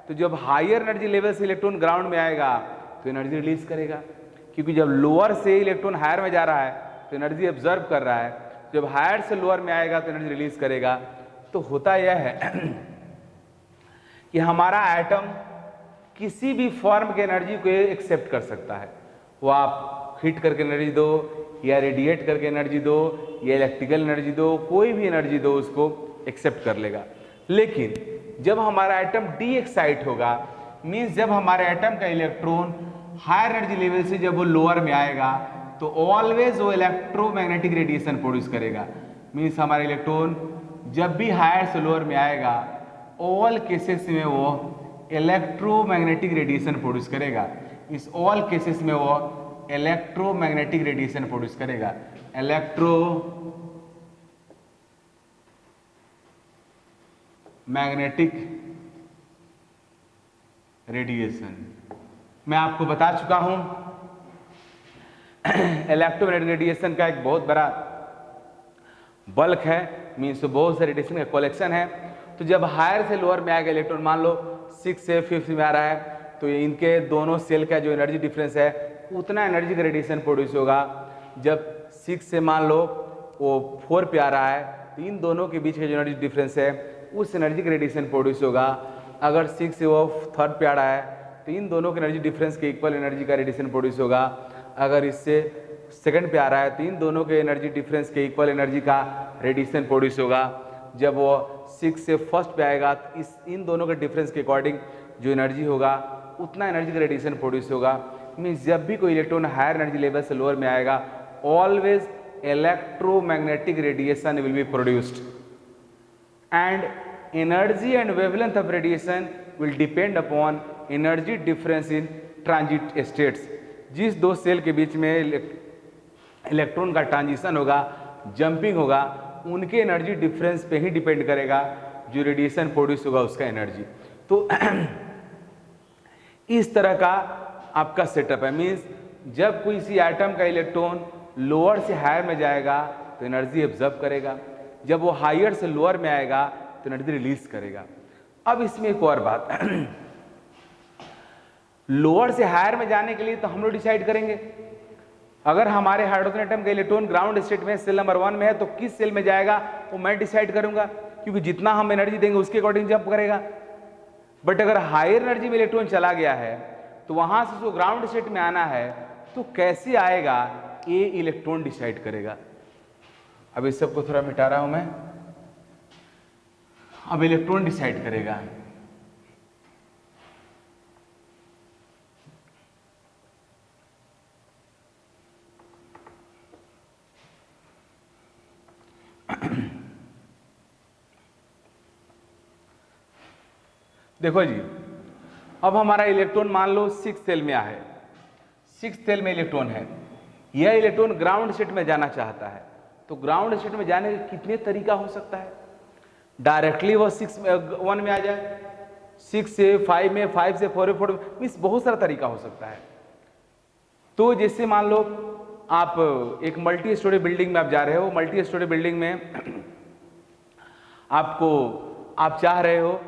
तो जब हायर एनर्जी लेवल से इलेक्ट्रॉन ग्राउंड में आएगा तो एनर्जी रिलीज करेगा, क्योंकि जब लोअर से इलेक्ट्रॉन हायर में जा रहा है तो एनर्जी ऑब्जर्व कर रहा है, जब हायर से लोअर में आएगा तो एनर्जी रिलीज करेगा। तो होता यह है कि हमारा एटम किसी भी फॉर्म के एनर्जी को एक्सेप्ट कर सकता है। वो आप हीट करके एनर्जी दो या रेडिएट करके एनर्जी दो या इलेक्ट्रिकल एनर्जी दो, कोई भी एनर्जी दो उसको एक्सेप्ट कर लेगा। लेकिन जब हमारा एटम डी एक्साइट होगा, मीन्स जब हमारे एटम का इलेक्ट्रॉन हायर एनर्जी लेवल से जब वो लोअर में आएगा तो ऑलवेज वो इलेक्ट्रोमैग्नेटिक रेडिएशन प्रोड्यूस करेगा। मीन्स हमारा इलेक्ट्रॉन जब भी हायर से लोअर में आएगा ऑल केसेस में वो इलेक्ट्रोमैग्नेटिक रेडिएशन प्रोड्यूस करेगा। इस ऑल केसेस में वो इलेक्ट्रोमैग्नेटिक रेडिएशन प्रोड्यूस करेगा। इलेक्ट्रोमैग्नेटिक रेडिएशन मैं आपको बता चुका हूं। इलेक्ट्रोमैग्नेटिक रेडिएशन का एक बहुत बड़ा बल्क है, मीन्स बहुत सारे रेडिएशन का कलेक्शन है। तो जब हायर से लोअर में आएगा इलेक्ट्रॉन, मान लो 6 से 5 में आ रहा है, तो इनके दोनों सेल का जो एनर्जी डिफरेंस है उतना एनर्जी का रेडिएशन प्रोड्यूस होगा। जब 6 से मान लो वो 4 पे आ रहा है तो इन दोनों के बीच का जो एनर्जी डिफरेंस है उस एनर्जी का रेडिएशन प्रोड्यूस होगा। अगर 6 से वो 3rd पे आ रहा है तो इन दोनों के एनर्जी डिफरेंस के इक्वल एनर्जी का रेडिएशन प्रोड्यूस होगा। अगर इससे 2nd पे आ रहा है तो इन दोनों के एनर्जी डिफरेंस के इक्वल एनर्जी का रेडिएशन प्रोड्यूस होगा। जब वो 6 से 1st पे आएगा तो इन दोनों के डिफरेंस के अकॉर्डिंग जो एनर्जी होगा उतना एनर्जी का रेडिएशन प्रोड्यूस होगा। मीन्स जब भी कोई इलेक्ट्रॉन हायर एनर्जी लेवल से लोअर में आएगा always electromagnetic radiation will be produced and energy and wavelength of radiation will depend upon energy difference in transit states. जिस दो सेल के बीच में इलेक्ट्रॉन का ट्रांजिशन होगा, जंपिंग होगा, उनके एनर्जी डिफरेंस पे ही डिपेंड करेगा जो रेडिएशन प्रोड्यूस होगा उसका एनर्जी। तो इस तरह का आपका सेटअप है। मीन्स जब कोई सी एटम का इलेक्ट्रॉन लोअर से हायर में जाएगा तो एनर्जी एब्जॉर्ब करेगा, जब वो हायर से लोअर में आएगा तो एनर्जी रिलीज करेगा। अब इसमें एक और बात, लोअर से हायर में जाने के लिए तो हम लोग डिसाइड करेंगे, अगर हमारे हाइड्रोजन एटम का इलेक्ट्रॉन ग्राउंड स्टेट में सेल नंबर 1 में है तो किस सेल में जाएगा वो मैं डिसाइड करूंगा, क्योंकि जितना हम एनर्जी देंगे उसके अकॉर्डिंग जंप करेगा। बट अगर हायर एनर्जी में इलेक्ट्रॉन चला गया है तो वहां से जो ग्राउंड स्टेट में आना है तो कैसे आएगा ये इलेक्ट्रॉन डिसाइड करेगा। अब इस सबको थोड़ा मिटा रहा हूं मैं। अब इलेक्ट्रॉन डिसाइड करेगा। देखो जी, अब हमारा इलेक्ट्रॉन मान लो 6 सेल में है, 6 सेल में इलेक्ट्रॉन है, यह इलेक्ट्रॉन ग्राउंड स्टेट में जाना चाहता है। तो ग्राउंड स्टेट में जाने के कितने तरीका हो सकता है। डायरेक्टली वो 1 में आ जाए, 6 से 5 में, 5 से 4 में, मीन्स बहुत सारा तरीका हो सकता है। तो जैसे मान लो आप एक मल्टी स्टोरी बिल्डिंग में आप जा रहे हो, मल्टी स्टोरी बिल्डिंग में आप चाह रहे हो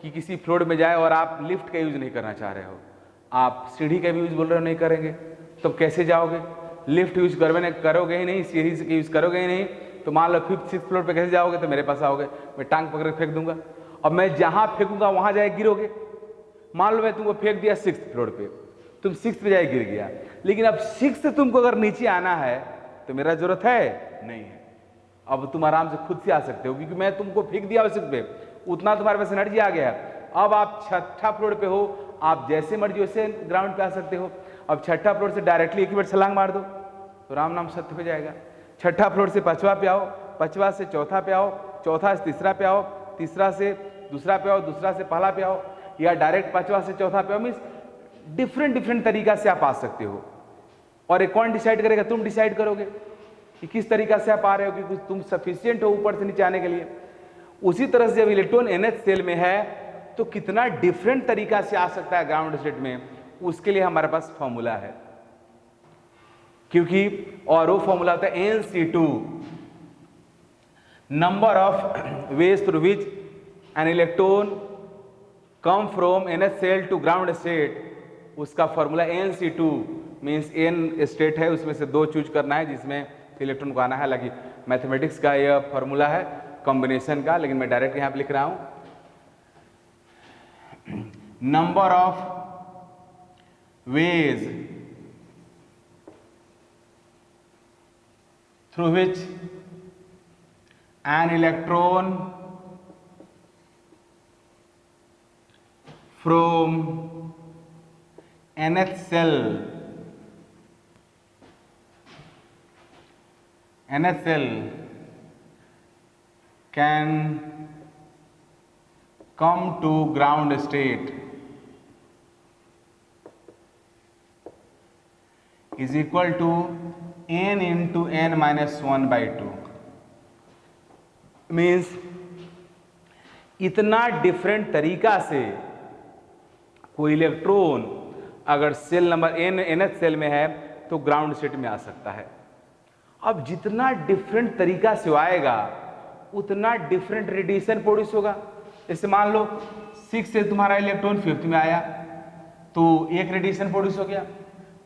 कि किसी फ्लोर में जाए और आप लिफ्ट का यूज नहीं करना चाह रहे हो, आप सीढ़ी का भी यूज बोल रहे हो नहीं करेंगे, तो कैसे जाओगे। लिफ्ट यूज करोगे ही नहीं, सीढ़ी से यूज करोगे ही नहीं, तो मान लो 5th 6th फ्लोर पे कैसे जाओगे। तो मेरे पास आओगे, मैं टांग पकड़ के फेंक दूंगा। अब मैं जहां फेंकूंगा वहां जाए गिरोगे। मान लो मैं तुमको फेंक दिया 6th फ्लोर पे, तुम 6th पे जाए गिर गया, लेकिन अब 6th से तुमको अगर नीचे आना है तो मेरा जरूरत है नहीं है। अब तुम आराम से खुद से आ सकते हो, क्योंकि मैं तुमको फेंक दिया 6th पे, उतना तुम्हारे पास एनर्जी आ गया है। अब आप 6ठा फ्लोर पे हो, आप जैसे मर्जी वैसे ग्राउंड पे आ सकते हो। अब 6ठा फ्लोर से डायरेक्टली एक ही बार छलांग मार दो तो राम नाम सत्य पे जाएगा। 6ठा फ्लोर से 5वां पे आओ, 5वां से 4था पे आओ, 4था से 3रा पे आओ, 3रा से 2रा पे आओ, 2रा से पहला पे आओ, या डायरेक्ट 5वां से 4था पे आओ। मीन्स डिफरेंट तरीका से आप आ सकते हो। और एक कौन डिसाइड करेगा, तुम डिसाइड करोगे कि किस तरीका से आप आ रहे हो, क्योंकि तुम सफिशियंट हो ऊपर से नीचे आने के लिए। उसी तरह से जब इलेक्ट्रॉन NH सेल में है तो कितना डिफरेंट तरीका से आ सकता है ग्राउंड स्टेट में, उसके लिए हमारे पास फॉर्मूला है। क्योंकि और वो फॉर्मूला होता है NC2, number of ways through which an electron come from NH shell to ground state. उसका formula NC2 means N state है, उसमें से 2 चूज करना है जिसमें इलेक्ट्रॉन को आना है। हालांकि मैथमेटिक्स का यह फॉर्मूला है कॉम्बिनेशन का, लेकिन मैं डायरेक्ट यहां पे लिख रहा हूं। Number of ways through which an electron from NH cell can come to ground state is equal to n into n minus 1 by 2। Means इतना डिफरेंट तरीका से कोई इलेक्ट्रॉन अगर सेल नंबर NH सेल में है तो ग्राउंड स्टेट में आ सकता है। अब जितना डिफरेंट तरीका से आएगा उतना डिफरेंट रेडिएशन प्रोड्यूस होगा। जैसे मान लो 6 से तुम्हारा इलेक्ट्रॉन 5th में आया तो एक रेडिएशन प्रोड्यूस हो गया,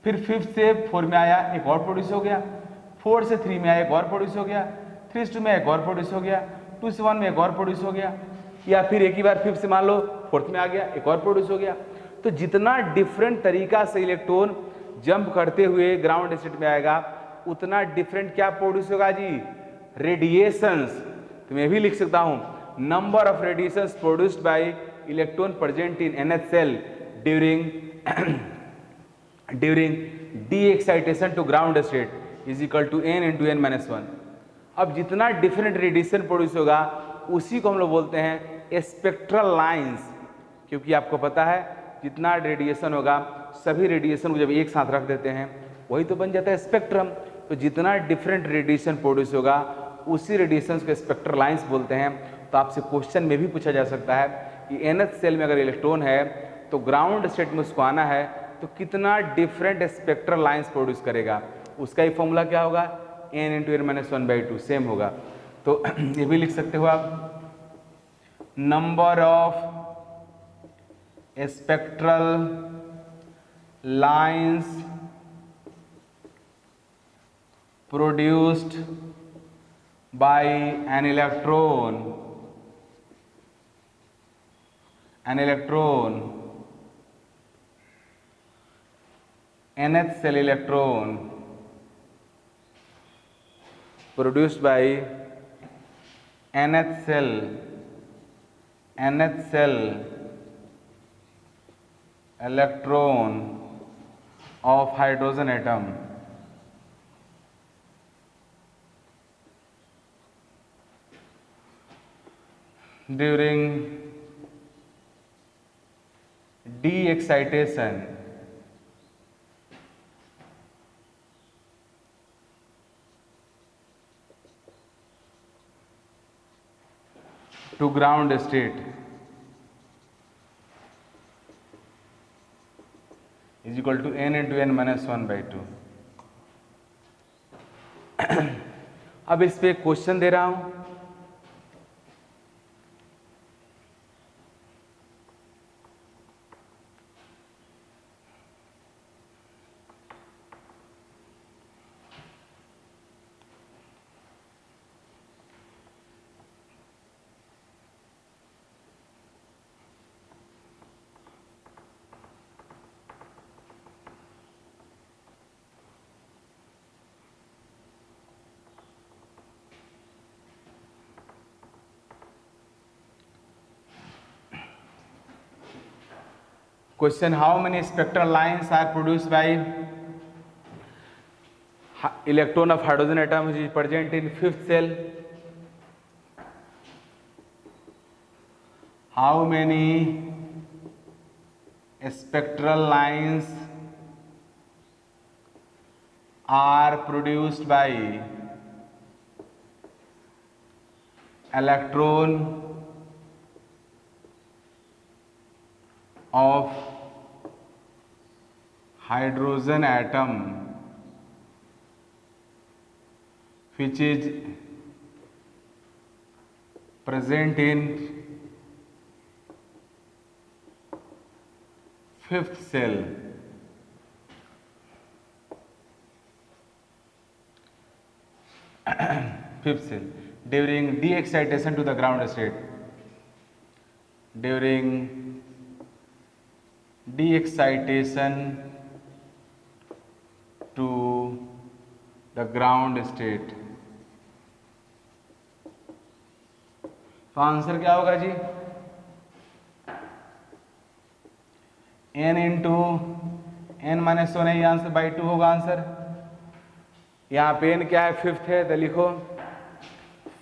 फिर 5th से 4 में आया एक और प्रोड्यूस हो गया, 4 से 3 में आया एक और प्रोड्यूस हो गया, 3 से 2 में एक और प्रोड्यूस हो गया, 2 से 1 में एक और प्रोड्यूस हो गया, या फिर एक ही बार 5th से मान लो 4th में आ गया एक और प्रोड्यूस हो गया। तो जितना डिफरेंट तरीका से इलेक्ट्रॉन जंप करते हुए ग्राउंड स्टेट में आएगा उतना डिफरेंट क्या प्रोड्यूस होगा जी, रेडिएशंस। तो मैं भी लिख सकता हूं number of radiations produced by electron present in NH shell during de excitation to ground state is equal to n into n minus 1। अब जितना डिफरेंट रेडिएशन प्रोड्यूस होगा उसी को हम लोग बोलते हैं स्पेक्ट्रल लाइंस, क्योंकि आपको पता है जितना रेडिएशन होगा सभी रेडिएशन को जब एक साथ रख देते हैं वही तो बन जाता है स्पेक्ट्रम। तो जितना डिफरेंट रेडिएशन प्रोड्यूस होगा उसी रेडिएशन को स्पेक्ट्रल लाइंस बोलते हैं। तो आपसे क्वेश्चन में भी पूछा जा सकता है कि nth सेल में अगर इलेक्ट्रॉन है तो ग्राउंड स्टेट में उसको आना है तो कितना डिफरेंट स्पेक्ट्रल लाइंस प्रोड्यूस करेगा, उसका ही फॉर्मूला क्या होगा, n into n minus 1/2 same होगा। तो ये भी लिख सकते हो आप, number of spectral lines produced by an electron nth cell electron produced by nth cell electron of hydrogen atom during de-excitation to ground state is equal to n into n minus 1/2। अब इस पे क्वेश्चन दे रहा हूं, question how many spectral lines are produced by electron of hydrogen atom which is present in fifth cell, how many spectral lines are produced by electron of hydrogen atom which is present in fifth cell। fifth cell during de-excitation to the ground state, during de-excitation to the ground state। तो आंसर क्या होगा जी, n इंटू n माइनस 1 है, आंसर बाई 2 होगा आंसर। यहाँ पे n क्या है, फिफ्थ है, तो लिखो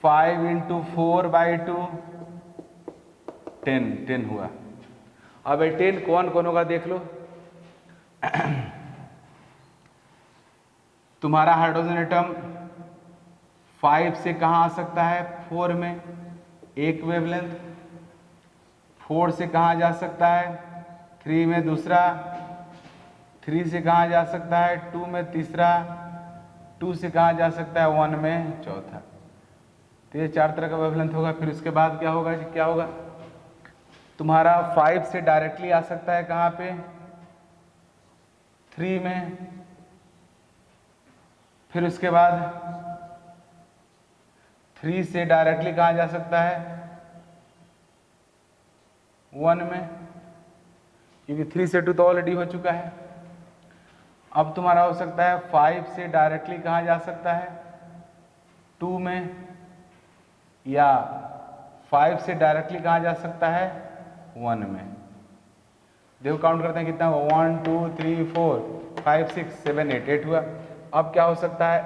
5 इंटू 4/2 10 हुआ। अब 10 कौन कौन होगा देख लो। तुम्हारा हाइड्रोजन एटम 5 से कहाँ आ सकता है, 4 में एक वेवलेंथ, 4 से कहाँ जा सकता है, 3 में दूसरा, 3 से कहाँ जा सकता है, 2 में तीसरा, 2 से कहाँ जा सकता है, 1 में चौथा। तो ये 4 तरह का वेवलेंथ होगा। फिर उसके बाद क्या होगा जी, क्या होगा, तुम्हारा 5 से डायरेक्टली आ सकता है कहाँ पे, 3 में। फिर उसके बाद 3 से डायरेक्टली कहाँ जा सकता है, 1 में, क्योंकि 3 से 2 तो ऑलरेडी हो चुका है। अब तुम्हारा हो सकता है 5 से डायरेक्टली कहाँ जा सकता है, 2 में, या 5 से डायरेक्टली कहाँ जा सकता है, 1 में। देखो काउंट करते हैं कितना हुआ, 1 2 3 4 5 6 7 8 हुआ। अब क्या हो सकता है,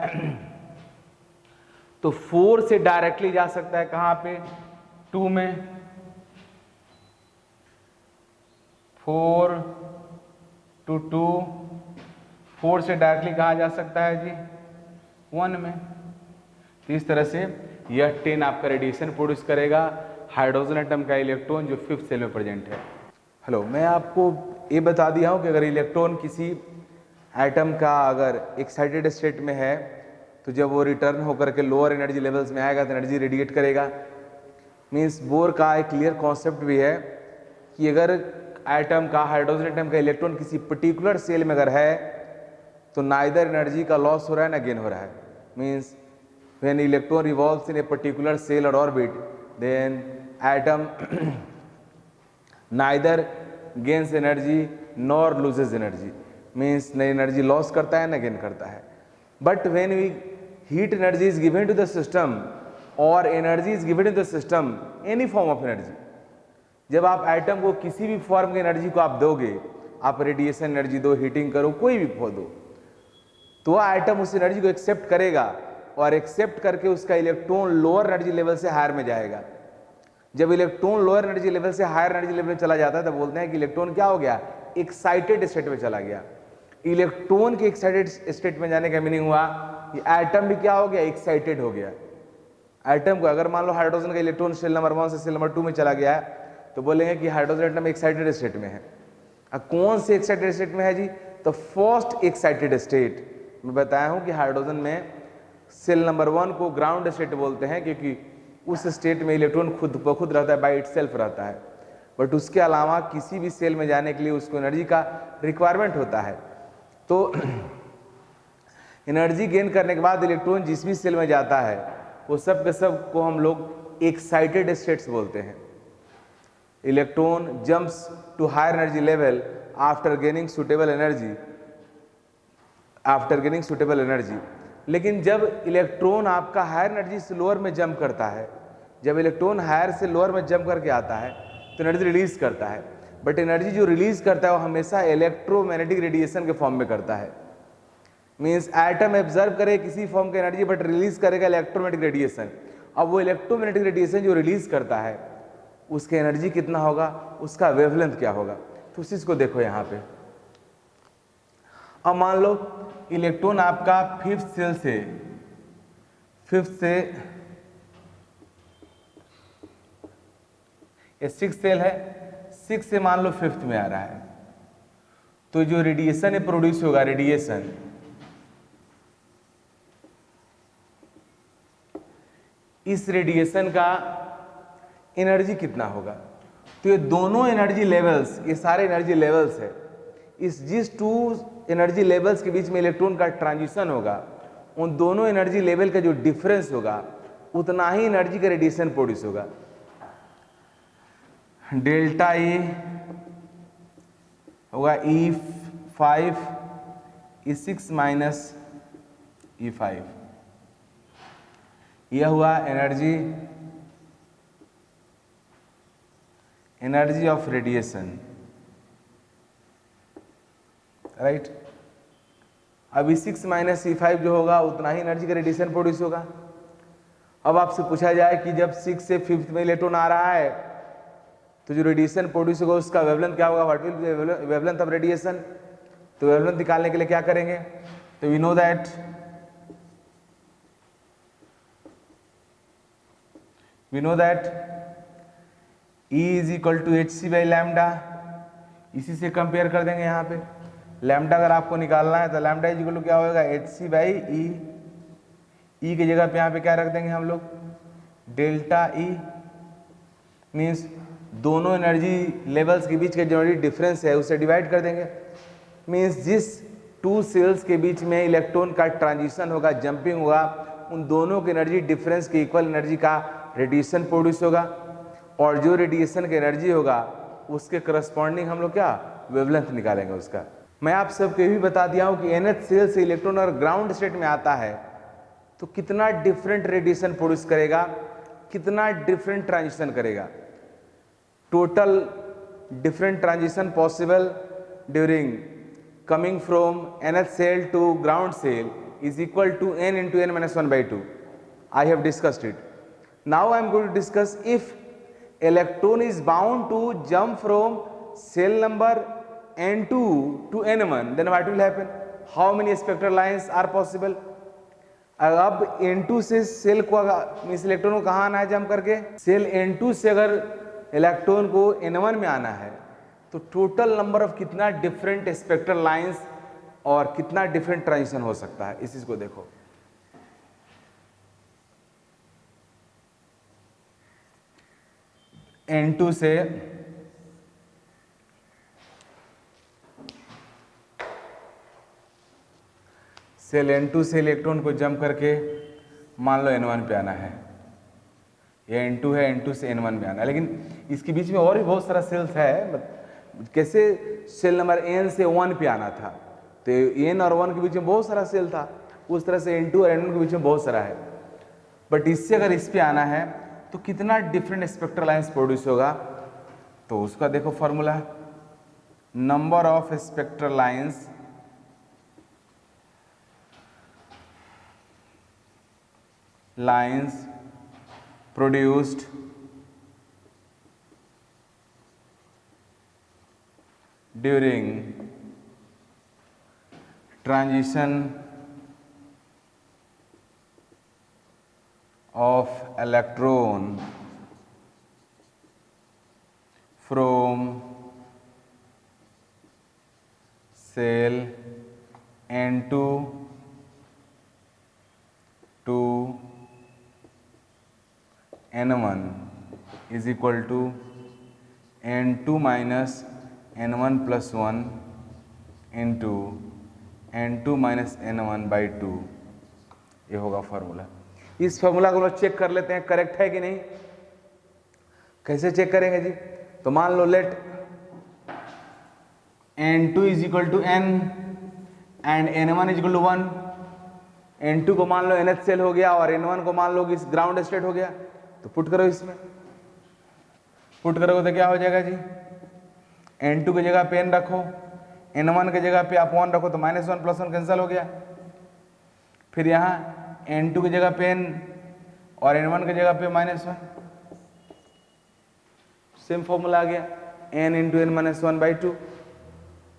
तो 4 से डायरेक्टली जा सकता है कहाँ पे, 2 में, 4 to 2, 4 से डायरेक्टली कहाँ जा सकता है जी, 1 में। तो इस तरह से यह 10 आपका रेडिएशन प्रोड्यूस करेगा हाइड्रोजन एटम का इलेक्ट्रॉन जो 5th सेल में प्रेजेंट है। हेलो, मैं आपको ये बता दिया हूँ कि अगर इलेक्ट्रॉन किसी एटम का अगर एक्साइटेड स्टेट में है तो जब वो रिटर्न होकर के लोअर एनर्जी लेवल्स में आएगा तो एनर्जी रेडिएट करेगा। मीन्स बोर का एक क्लियर कॉन्सेप्ट भी है कि अगर एटम का हाइड्रोजन एटम का इलेक्ट्रॉन किसी पर्टिकुलर सेल में अगर है तो नाइदर एनर्जी का लॉस हो रहा है ना गेन हो रहा है। Means when electron revolves in a particular shell और orbit then atom neither gains energy nor loses energy. Means न एनर्जी लॉस करता है न गेन करता है। But when we heat energy is given to the system और energy is given to the system any form of energy, जब आप एटम को किसी भी फॉर्म की एनर्जी को आप दोगे, आप रेडिएशन एनर्जी दो, हीटिंग करो, कोई भी खो दो, तो वह एटम उस एनर्जी को एक्सेप्ट करेगा और एक्सेप्ट करके उसका इलेक्ट्रॉन लोअर एनर्जी लेवल से हायर में जाएगा। जब इलेक्ट्रॉन लोअर एनर्जी लेवल से हायर एनर्जी लेवल में चला जाता है तो बोलते हैं कि इलेक्ट्रॉन क्या हो गया, एक्साइटेड स्टेट में चला गया। इलेक्ट्रॉन के एक्साइटेड स्टेट में जाने का मीनिंग हुआ कि एटम भी क्या हो गया, एक्साइटेड हो गया। एटम को अगर मान लो हाइड्रोजन का इलेक्ट्रॉन सेल नंबर 1 से सेल नंबर 2 में चला गया है तो बोलेंगे कि हाइड्रोजन एटम एक्साइटेड स्टेट में है। अब कौन से एक्साइटेड स्टेट में है जी, तो फर्स्ट एक्साइटेड स्टेट। मैं बताया हूं कि हाइड्रोजन में सेल नंबर 1 को ग्राउंड स्टेट बोलते हैं क्योंकि उस स्टेट में इलेक्ट्रॉन खुद ब खुद रहता है, बाय इटसेल्फ रहता है। बट उसके अलावा किसी भी सेल में जाने के लिए उसको एनर्जी का रिक्वायरमेंट होता है। तो एनर्जी गेन करने के बाद इलेक्ट्रॉन जिस भी सेल में जाता है वो सब के सब को हम लोग एक्साइटेड स्टेट्स बोलते हैं। Electron jumps to higher energy level after gaining suitable energy. लेकिन जब इलेक्ट्रॉन आपका हायर एनर्जी से लोअर में जंप करता है, जब इलेक्ट्रॉन हायर से लोअर में जंप करके आता है तो एनर्जी रिलीज करता है। बट एनर्जी जो रिलीज करता है वो हमेशा इलेक्ट्रोमैग्नेटिक रेडिएशन के फॉर्म में करता है। मीन्स एटम एब्जर्व करे किसी फॉर्म की एनर्जी बट रिलीज करेगा इलेक्ट्रोमैग्नेटिक रेडिएशन। अब वो इलेक्ट्रोमैग्नेटिक रेडिएशन जो रिलीज करता है उसकी एनर्जी कितना होगा, उसका वेवलेंथ क्या होगा, तो उस चीज को देखो यहाँ पे। अब मान लो इलेक्ट्रॉन आपका फिफ्थ से ये 6th सेल है, 6 से मान लो 5th में आ रहा है, तो जो रेडिएशन है प्रोड्यूस होगा, रेडिएशन इस रेडिएशन का एनर्जी कितना होगा। तो ये दोनों एनर्जी लेवल्स, ये सारे एनर्जी लेवल्स है, इस जिस 2 एनर्जी लेवल्स के बीच में इलेक्ट्रॉन का ट्रांजिशन होगा उन दोनों एनर्जी लेवल का जो डिफरेंस होगा उतना ही एनर्जी का रेडिएशन प्रोड्यूस होगा। डेल्टा E होगा E5 E6 माइनस E5, यह हुआ एनर्जी ऑफ रेडिएशन, राइट। अब E6 माइनस E5 जो होगा उतना ही एनर्जी का रेडिएशन प्रोड्यूस होगा। अब आपसे पूछा जाए कि जब 6 से 5th में इलेक्ट्रॉन आ रहा है तो जो रेडिएशन प्रोड्यूस होगा उसका वेवलेंथ क्या होगा, what will be wavelength of radiation. तो वेवलेंथ निकालने के लिए क्या करेंगे, तो we know that E is equal to hc by lambda. इसी से कंपेयर कर देंगे यहाँ पे, लैम्डा अगर आपको निकालना है तो लैम्डा इज इक्वल टू क्या होगा, hc बाई ई की जगह पे यहाँ पे क्या रख देंगे हम लोग, डेल्टा E। मीन्स दोनों एनर्जी लेवल्स के बीच का जो एनर्जी डिफरेंस है उसे डिवाइड कर देंगे। मीन्स जिस 2 सेल्स के बीच में इलेक्ट्रॉन का ट्रांजिशन होगा, जंपिंग होगा, उन दोनों के एनर्जी डिफरेंस के इक्वल एनर्जी का रेडिएशन प्रोड्यूस होगा और जो रेडिएशन की एनर्जी होगा उसके करस्पॉन्डिंग हम लोग क्या वेवलेंथ निकालेंगे उसका। मैं आप सबको ये भी बता दिया हूँ कि nth सेल से इलेक्ट्रॉन अगर ग्राउंड स्टेट में आता है तो कितना डिफरेंट रेडिएशन प्रोड्यूस करेगा, कितना डिफरेंट ट्रांजिशन करेगा। Total different transition possible during coming from nth cell to ground cell is equal to n into n minus 1 by 2. I have discussed it. Now I am going to discuss if electron is bound to jump from cell number n2 to n1, then what will happen? How many spectral lines are possible? अब N2 से सेल को इस इलेक्ट्रॉन को कहाँ आना है जम करके, सेल N2 से अगर इलेक्ट्रॉन को N1 में आना है तो टोटल नंबर ऑफ कितना डिफरेंट स्पेक्ट्रल लाइंस और कितना डिफरेंट ट्रांजिशन हो सकता है, इस चीज को देखो। N2 से सेल N2 से इलेक्ट्रॉन को जंप करके मान लो N1 पे आना है, ये N2 है, N2 से N1 में आना है, लेकिन इसके बीच में और भी बहुत सारा सेल्स है। कैसे सेल नंबर N से 1 पे आना था, तो N और 1 के बीच में बहुत सारा सेल था, उस तरह से N2 और N1 के बीच में बहुत सारा है। बट इससे अगर इस पे आना है तो कितना डिफरेंट स्पेक्ट्रल लाइंस प्रोड्यूस होगा, तो उसका देखो formula, number of spectral lines produced during transition of electron from cell N2 to N1 is equal to N2 minus N1 plus 1 into N2 minus N1 by 2, ये होगा फॉर्मूला। इस फॉर्मूला को हम लोग चेक कर लेते हैं करेक्ट है कि नहीं। कैसे चेक करेंगे जी, तो मान लो late N2 is equal to N and N1 is equal to 1। N2 को मान लो NH सेल हो गया और N1 को मान लो कि ग्राउंड स्टेट हो गया, तो पुट करो, इसमें पुट करोगे तो क्या हो जाएगा जी, N2 की जगह पे N रखो, N1 की जगह पे आप 1 रखो, तो -1 + 1 कैंसिल हो गया। फिर यहाँ N2 की जगह पे N और N1 की जगह पे -1, सेम फॉर्मूला आ गया, N × N - 1/2।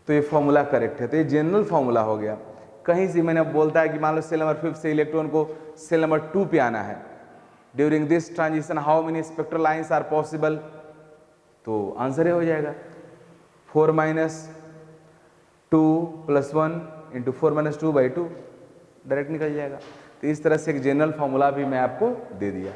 तो ये फॉर्मूला करेक्ट है, तो ये जनरल फॉर्मूला हो गया। कहीं से मैंने बोलता है कि मान लो सेल नंबर 5 से इलेक्ट्रॉन को सेल नंबर 2 पे आना है, during this transition how many spectral lines are possible, तो आंसर ये हो जाएगा 4 - 2 + 1 × 4 - 2/2, डायरेक्ट निकल जाएगा। तो इस तरह से एक जनरल फॉर्मूला भी मैं आपको दे दिया।